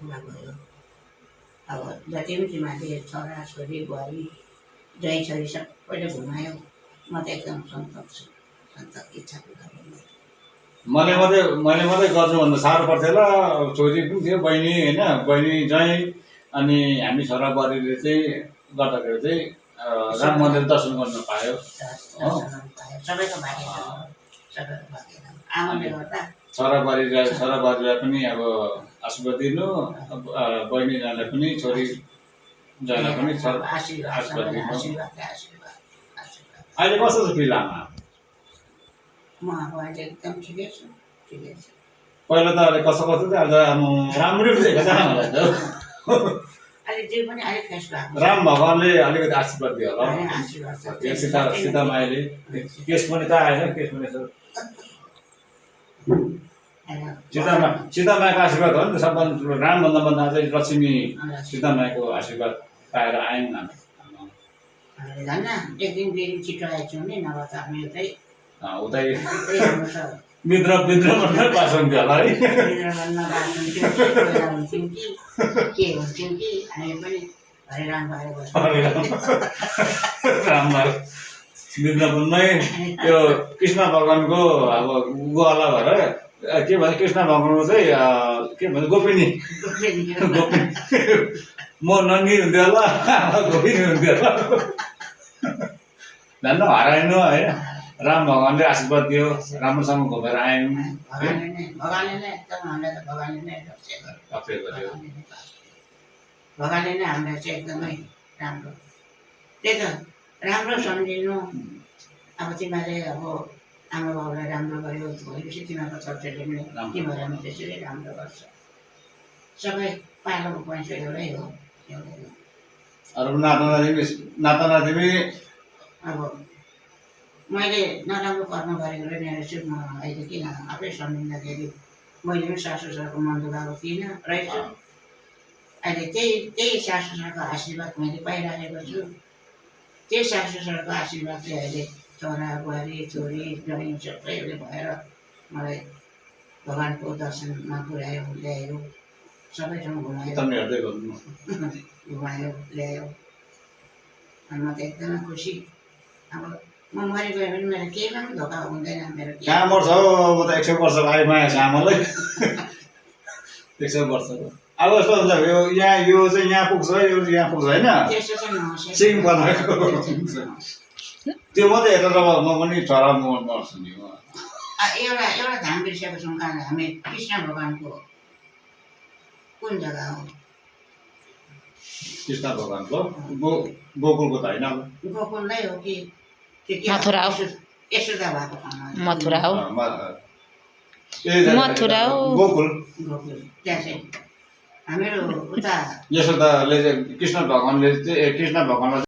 पुरा भयो। अब जति पनि तिमीहरूले छोरा छोरी बुहारी जय छोरी सबैले घुमायो। म त एकदम सन्तोष छु, सन्तोष इच्छा पुरा भयो। मैले मात्रै गर्नुभन्दा साह्रो पर्थ्यो होला। छोरी पनि थियो, बहिनी होइन, बहिनी चाहिँ अनि हामी छोरा बुहारीले चाहिँ गर्दाखेरि चाहिँ राम मन्दिर दर्शन गर्न पायो। सबैको भाग्य सबैको भाग्य आमाले गर्दा छोराबारीलाई पनि अब आशीर्वाद दिनु, बहिनीलाई पनि छोरी जयलाई पनि आशीर्वाद दिनु। अहिले कस्तो छ फिल आमा? म अब अहिले एकदम ठिकै छु। पहिला त अहिले कस्तो थियो अहिले राम्रै देखेको छ आमालाई त। अहिले जे पनि अलिक फ्रेस भएको राम भगवानले अलिकति आशीर्वाद दियो होला। सीता माईले केस पनि त आएछ, केस पनि छ। सीता माईको आशीर्वाद हो नि त सबभन्दा ठुलो। रामभन्दा चाहिँ लक्ष्मी सीता माईको आशीर्वाद पाएर आयौँ हामी। धन्न एक दिन दुई दिन छिटो आएछौँ नि, नभए त हामी उतै विद्रोह पास हुन्थ्यो होला है। के हुन्थ्यौँ कि हामी पनि हरे राम भएर बस्छौँ। विद्रोहमै त्यो कृष्ण भगवानको अब गुवाला भएर के भन्छ, कृष्ण भगवानको चाहिँ के भन्छ गोपिनी म नङ्गी हुन्थ्यो होला, गोपिनी हुन्थ्यो होला। धन्न हराएन होइन। राम भगवानले आशीर्वाद दियो, राम्रोसँग घुमेर आयौँ। भगवानले नै एकदम हामीलाई त भगवानले नै रक्षा गर्यो। भगवानले नै हामीलाई चाहिँ एकदमै राम्रो, त्यही त राम्रो सम्झिनु। अब तिमीहरूले अब आमा बाउलाई राम्रो गर्यो भनेपछि तिमीहरूको छोराछोरीले पनि तिमीहरूलाई पनि त्यसरी राम्रो गर्छ। सबै पालोको पइसा एउटै हो। अरू नाता नातिनी अब मैले नराम्रो कर्म गरेको रहेछु। म अहिले किन आफै सम्झिँदाखेरि मैले पनि सासु ससुराको मन दुखाएको थिइनँ रहेछु। अहिले त्यही सासु ससुराको आशीर्वाद मैले पाइरहेको छु। त्यही सासु ससुराको आशीर्वाद चाहिँ अहिले छोरा बुहारी छोरी ज्वाइँ सबैले भएर मलाई भगवानको दर्शनमा पुर्यायो, ल्यायो, सबै ठाउँ घुमायो ल्यायो। अनि म त एकदमै खुसी। अब म मरिगयो भने मेरो केहीमा पनि धोका हुँदैन। मेरो कहाँ मर्छ हौ, म त 100 वर्ष आयो माया छ आमालाई। 100 वर्षको अब यस्तो हुन्छ यो चाहिँ यहाँ पुग्छ, यो यहाँ पुग्छ होइन। सिङ बनाएको त्यो मात्रै हेरेर म पनि छोरा मर्छु नि। एउटा धाम बिर्सेको छौँ। कहाँ हामी कृष्ण भगवानको कुन जग्गा हो? कृष्ण भगवानको गोकुलको त होइन, गोकुल नै हो कि मथुरा हो? यशोदा भएको ठाउँमा मथुरा हो, मथुरा हो, गोकुल। त्यहाँ चाहिँ हामीहरू उता यशोदाले कृष्ण भगवानलाई